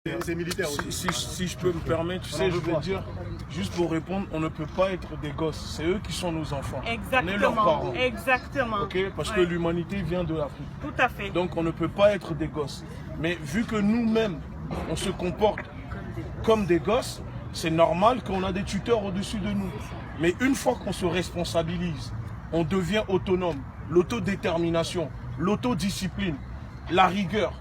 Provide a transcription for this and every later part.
C'est militaire aussi. Si je peux me permettre, tu sais, je veux dire, juste pour répondre, on ne peut pas être des gosses. C'est eux qui sont nos enfants. Exactement. On est leurs parents. Exactement. Ok, parce que l'humanité vient de l'Afrique. Tout à fait. Donc on ne peut pas être des gosses. Mais vu que nous-mêmes, on se comporte comme des gosses, c'est normal qu'on a des tuteurs au-dessus de nous. Mais une fois qu'on se responsabilise, on devient autonome. L'autodétermination, l'autodiscipline, la rigueur,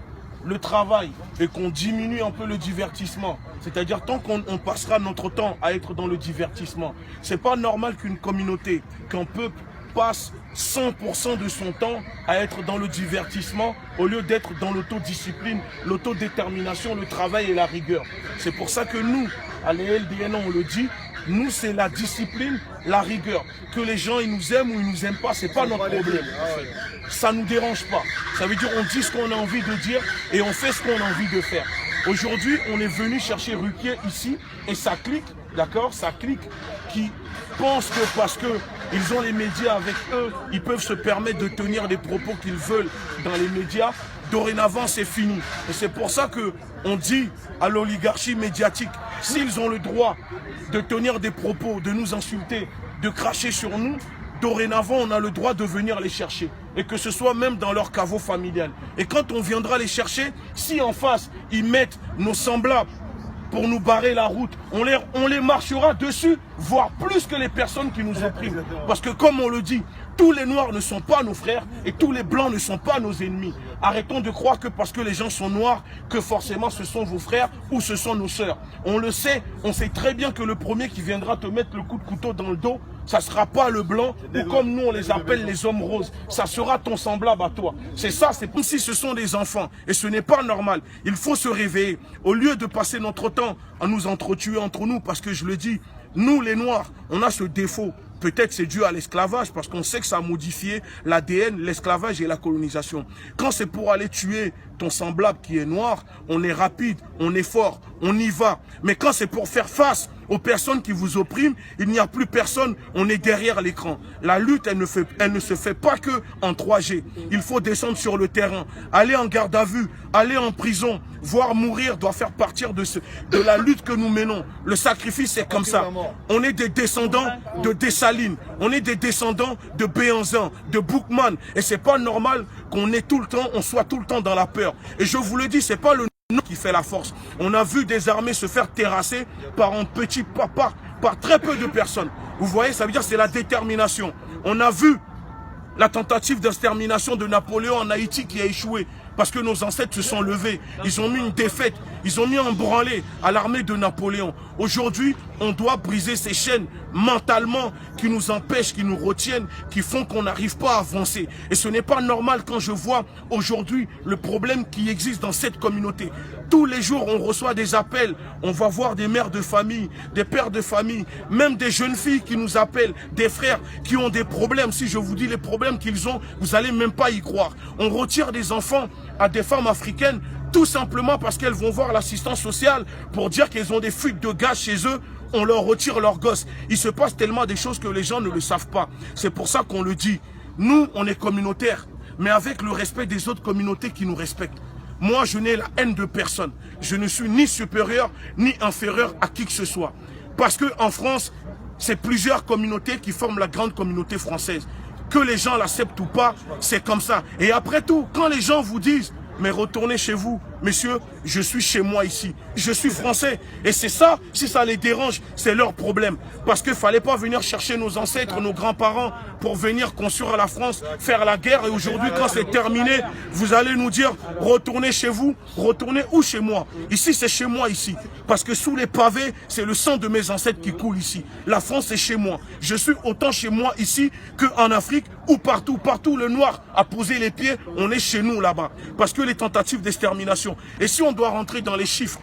le travail, et qu'on diminue un peu le divertissement. C'est-à-dire tant qu'on passera notre temps à être dans le divertissement. C'est pas normal qu'une communauté, qu'un peuple passe 100% de son temps à être dans le divertissement au lieu d'être dans l'autodiscipline, l'autodétermination, le travail et la rigueur. C'est pour ça que nous, à l'ELDN, on le dit, nous c'est la discipline, la rigueur. Que les gens ils nous aiment ou ils nous aiment pas, c'est pas notre problème. Ça nous dérange pas. Ça veut dire on dit ce qu'on a envie de dire et on fait ce qu'on a envie de faire. Aujourd'hui, on est venu chercher Ruquier ici et ça clique, d'accord, ça clique, qui pense que parce que ils ont les médias avec eux, ils peuvent se permettre de tenir les propos qu'ils veulent dans les médias. Dorénavant, c'est fini. Et c'est pour ça que on dit à l'oligarchie médiatique, s'ils ont le droit de tenir des propos, de nous insulter, de cracher sur nous, dorénavant, on a le droit de venir les chercher. Et que ce soit même dans leur caveau familial. Et quand on viendra les chercher, si en face, ils mettent nos semblables pour nous barrer la route, on les marchera dessus, voire plus que les personnes qui nous oppriment. Parce que comme on le dit, tous les noirs ne sont pas nos frères et tous les blancs ne sont pas nos ennemis. Arrêtons de croire que parce que les gens sont noirs, que forcément ce sont vos frères ou ce sont nos sœurs. On le sait, on sait très bien que le premier qui viendra te mettre le coup de couteau dans le dos, ça ne sera pas le blanc ou comme nous on les appelle les hommes roses. Ça sera ton semblable à toi. C'est ça, c'est comme si ce sont des enfants. Et ce n'est pas normal. Il faut se réveiller. Au lieu de passer notre temps à nous entretuer entre nous, parce que je le dis, nous les noirs, on a ce défaut. Peut-être c'est dû à l'esclavage, parce qu'on sait que ça a modifié l'ADN, l'esclavage et la colonisation. Quand c'est pour aller tuer ton semblable qui est noir, on est rapide, on est fort, on y va. Mais quand c'est pour faire face aux personnes qui vous oppriment, il n'y a plus personne, on est derrière l'écran. La lutte, elle ne se fait pas que en 3G. Il faut descendre sur le terrain, aller en garde à vue, aller en prison, voire mourir doit faire partir de la lutte que nous menons. Le sacrifice, c'est comme ça. On est des descendants de Dessalines, on est des descendants de Béhanzin, de Boukman. Et c'est pas normal qu'on ait tout le temps, on soit tout le temps dans la peur. Et je vous le dis, c'est pas le qui fait la force. On a vu des armées se faire terrasser par un petit papa, par très peu de personnes. Vous voyez, ça veut dire c'est la détermination. On a vu la tentative d'extermination de Napoléon en Haïti qui a échoué. Parce que nos ancêtres se sont levés. Ils ont mis une défaite. Ils ont mis un branlé à l'armée de Napoléon. Aujourd'hui, on doit briser ces chaînes mentalement qui nous empêchent, qui nous retiennent, qui font qu'on n'arrive pas à avancer. Et ce n'est pas normal quand je vois aujourd'hui le problème qui existe dans cette communauté. Tous les jours, on reçoit des appels. On va voir des mères de famille, des pères de famille, même des jeunes filles qui nous appellent, des frères qui ont des problèmes. Si je vous dis les problèmes qu'ils ont, vous n'allez même pas y croire. On retire des enfants à des femmes africaines tout simplement parce qu'elles vont voir l'assistance sociale pour dire qu'elles ont des fuites de gaz chez eux. On leur retire leurs gosses. Il se passe tellement des choses que les gens ne le savent pas. C'est pour ça qu'on le dit. Nous, on est communautaires, mais avec le respect des autres communautés qui nous respectent. Moi, je n'ai la haine de personne. Je ne suis ni supérieur ni inférieur à qui que ce soit. Parce qu'en France, c'est plusieurs communautés qui forment la grande communauté française. Que les gens l'acceptent ou pas, c'est comme ça. Et après tout, quand les gens vous disent « mais retournez chez vous, messieurs, je suis chez moi ici, je suis français ». Et c'est ça, si ça les dérange, c'est leur problème. Parce qu'il ne fallait pas venir chercher nos ancêtres, nos grands-parents, pour venir construire la France, faire la guerre. Et aujourd'hui, quand c'est terminé, vous allez nous dire « retournez chez vous, retournez où chez moi ?» Ici, c'est chez moi ici. Parce que sous les pavés, c'est le sang de mes ancêtres qui coule ici. La France, c'est chez moi. Je suis autant chez moi ici qu'en Afrique ou partout. Partout, le noir a posé les pieds, on est chez nous là-bas. Parce que les tentatives d'extermination. Et si on doit rentrer dans les chiffres,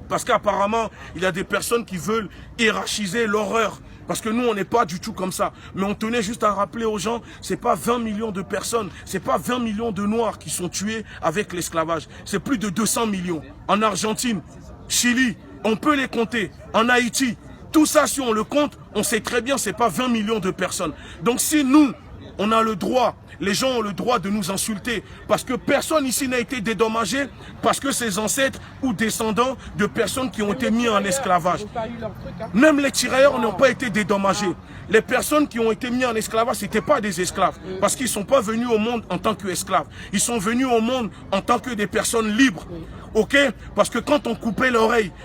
parce qu'apparemment, il y a des personnes qui veulent hiérarchiser l'horreur. Parce que nous, on n'est pas du tout comme ça. Mais on tenait juste à rappeler aux gens, c'est pas 20 millions de personnes, c'est pas 20 millions de Noirs qui sont tués avec l'esclavage. C'est plus de 200 millions. En Argentine, Chili, on peut les compter. En Haïti, tout ça, si on le compte, on sait très bien, c'est pas 20 millions de personnes. Donc si nous, on a le droit, les gens ont le droit de nous insulter parce que personne ici n'a été dédommagé parce que ses ancêtres ou descendants de personnes qui ont été mis en esclavage. Même les tirailleurs n'ont pas été dédommagés. Les personnes qui ont été mises en esclavage, ce n'étaient pas des esclaves parce qu'ils ne sont pas venus au monde en tant qu'esclaves. Ils sont venus au monde en tant que des personnes libres. Ok? Parce que quand on coupait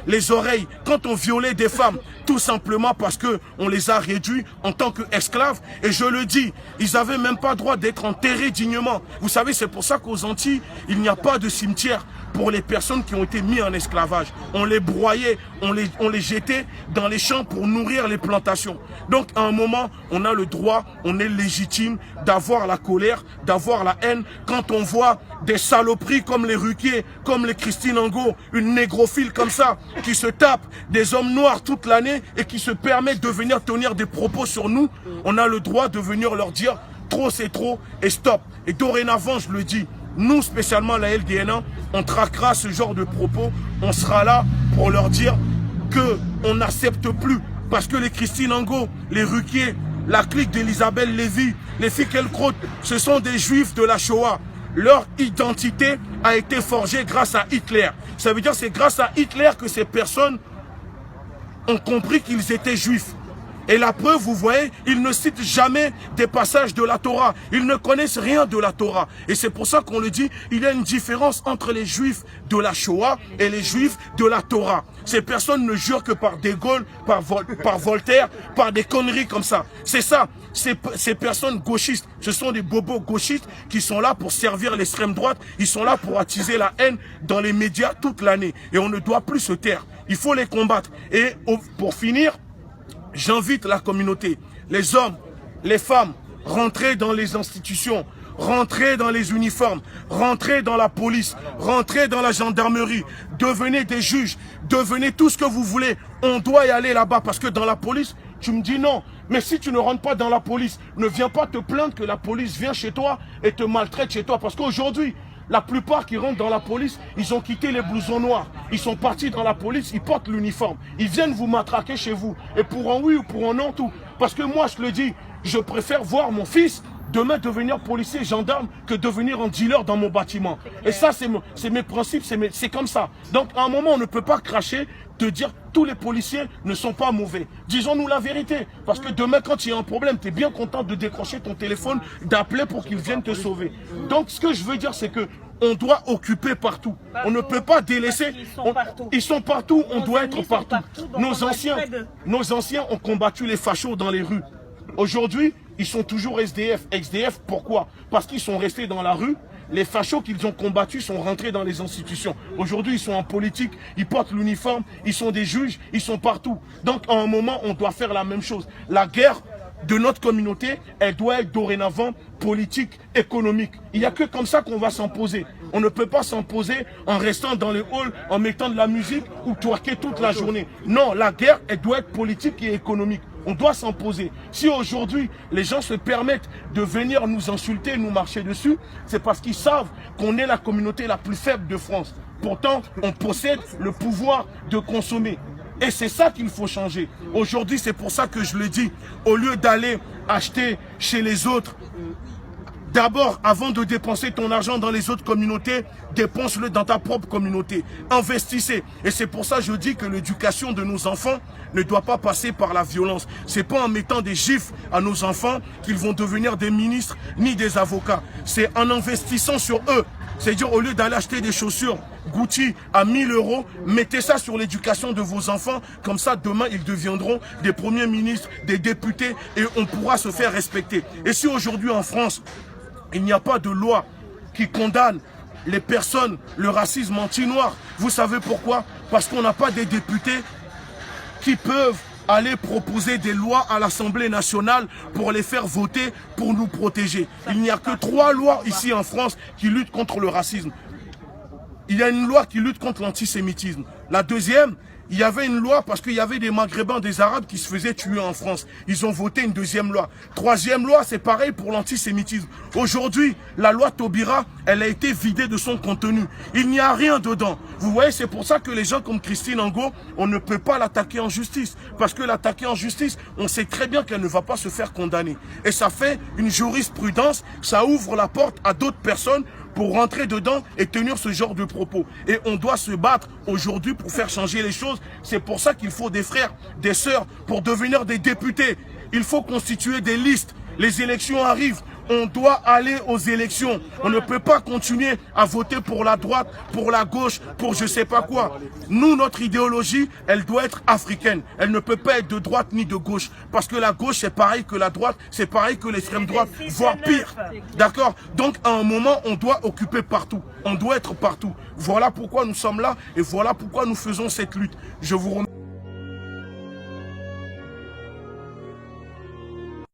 les oreilles, quand on violait des femmes, tout simplement parce qu'on les a réduits en tant qu'esclaves, et je le dis, ils n'avaient même pas droit d'être enterrés dignement. Vous savez, c'est pour ça qu'aux Antilles, il n'y a pas de cimetière pour les personnes qui ont été mises en esclavage. On les broyait, on les jetait dans les champs pour nourrir les plantations. Donc à un moment, on a le droit, on est légitime d'avoir la colère, d'avoir la haine quand on voit des saloperies comme les Ruquier, comme les Christine Angot, une négrophile comme ça, qui se tape des hommes noirs toute l'année et qui se permettent de venir tenir des propos sur nous. On a le droit de venir leur dire trop c'est trop et stop. Et dorénavant, je le dis, nous spécialement la LDN1, on traquera ce genre de propos, on sera là pour leur dire qu'on n'accepte plus. Parce que les Christine Angot, les Ruquier, la clique d'Elisabeth Lévy, les Finkielkraut, ce sont des juifs de la Shoah. Leur identité a été forgée grâce à Hitler. Ça veut dire que c'est grâce à Hitler que ces personnes ont compris qu'ils étaient juifs. Et la preuve, vous voyez, ils ne citent jamais des passages de la Torah. Ils ne connaissent rien de la Torah. Et c'est pour ça qu'on le dit, il y a une différence entre les juifs de la Shoah et les juifs de la Torah. Ces personnes ne jurent que par De Gaulle, par Voltaire, par des conneries comme ça. C'est ça. Ces personnes gauchistes, ce sont des bobos gauchistes qui sont là pour servir l'extrême droite. Ils sont là pour attiser la haine dans les médias toute l'année. Et on ne doit plus se taire. Il faut les combattre. Et pour finir, j'invite la communauté, les hommes, les femmes, rentrez dans les institutions, rentrez dans les uniformes, rentrez dans la police, rentrez dans la gendarmerie, devenez des juges, devenez tout ce que vous voulez. On doit y aller là-bas parce que dans la police, tu me dis non. Mais si tu ne rentres pas dans la police, ne viens pas te plaindre que la police vient chez toi et te maltraite chez toi. Parce qu'aujourd'hui, la plupart qui rentrent dans la police, ils ont quitté les blousons noirs. Ils sont partis dans la police, ils portent l'uniforme. Ils viennent vous matraquer chez vous. Et pour un oui ou pour un non, tout. Parce que moi, je le dis, je préfère voir mon fils demain devenir policier, gendarme, que devenir un dealer dans mon bâtiment. Et ça, c'est mes principes, c'est comme ça. Donc, à un moment, on ne peut pas cracher de dire tous les policiers ne sont pas mauvais. Disons-nous la vérité. Parce que demain, quand il y a un problème, tu es bien content de décrocher ton téléphone, d'appeler pour qu'ils viennent te sauver. Donc, ce que je veux dire, c'est que on doit occuper partout. On ne peut pas délaisser. Ils sont partout, on doit être partout. Nos anciens ont combattu les fachos dans les rues. Aujourd'hui, ils sont toujours SDF. XDF, pourquoi? Parce qu'ils sont restés dans la rue. Les fachos qu'ils ont combattus sont rentrés dans les institutions. Aujourd'hui, ils sont en politique, ils portent l'uniforme, ils sont des juges, ils sont partout. Donc, à un moment, on doit faire la même chose. La guerre de notre communauté, elle doit être dorénavant politique, économique. Il n'y a que comme ça qu'on va s'imposer. On ne peut pas s'imposer en restant dans les halls, en mettant de la musique ou twerker toute la journée. Non, la guerre, elle doit être politique et économique. On doit s'imposer. Si aujourd'hui, les gens se permettent de venir nous insulter, nous marcher dessus, c'est parce qu'ils savent qu'on est la communauté la plus faible de France. Pourtant, on possède le pouvoir de consommer. Et c'est ça qu'il faut changer. Aujourd'hui, c'est pour ça que je le dis, au lieu d'aller acheter chez les autres, d'abord, avant de dépenser ton argent dans les autres communautés, dépense-le dans ta propre communauté. Investissez. Et c'est pour ça que je dis que l'éducation de nos enfants ne doit pas passer par la violence. C'est pas en mettant des gifles à nos enfants qu'ils vont devenir des ministres ni des avocats. C'est en investissant sur eux. C'est-à-dire, au lieu d'aller acheter des chaussures Gucci à 1000 €, mettez ça sur l'éducation de vos enfants. Comme ça, demain, ils deviendront des premiers ministres, des députés, et on pourra se faire respecter. Et si aujourd'hui, en France, il n'y a pas de loi qui condamne les personnes, le racisme anti-noir, vous savez pourquoi? Parce qu'on n'a pas des députés qui peuvent aller proposer des lois à l'Assemblée nationale pour les faire voter, pour nous protéger. Il n'y a que 3 lois ici en France qui luttent contre le racisme. il y a une loi qui lutte contre l'antisémitisme. La deuxième, il y avait une loi parce qu'il y avait des Maghrébins, des Arabes qui se faisaient tuer en France. Ils ont voté une deuxième loi. Troisième loi, c'est pareil pour l'antisémitisme. Aujourd'hui, la loi Taubira, elle a été vidée de son contenu. Il n'y a rien dedans. Vous voyez, c'est pour ça que les gens comme Christine Angot, on ne peut pas l'attaquer en justice. Parce que l'attaquer en justice, on sait très bien qu'elle ne va pas se faire condamner. Et ça fait une jurisprudence, ça ouvre la porte à d'autres personnes pour rentrer dedans et tenir ce genre de propos. Et on doit se battre aujourd'hui pour faire changer les choses. C'est pour ça qu'il faut des frères, des sœurs, pour devenir des députés. Il faut constituer des listes. Les élections arrivent. On doit aller aux élections. On ne peut pas continuer à voter pour la droite, pour la gauche, pour je sais pas quoi. Nous, notre idéologie, elle doit être africaine. Elle ne peut pas être de droite ni de gauche. Parce que la gauche, c'est pareil que la droite, c'est pareil que l'extrême droite, voire pire. D'accord? Donc, à un moment, on doit occuper partout. On doit être partout. Voilà pourquoi nous sommes là et voilà pourquoi nous faisons cette lutte. Je vous remercie.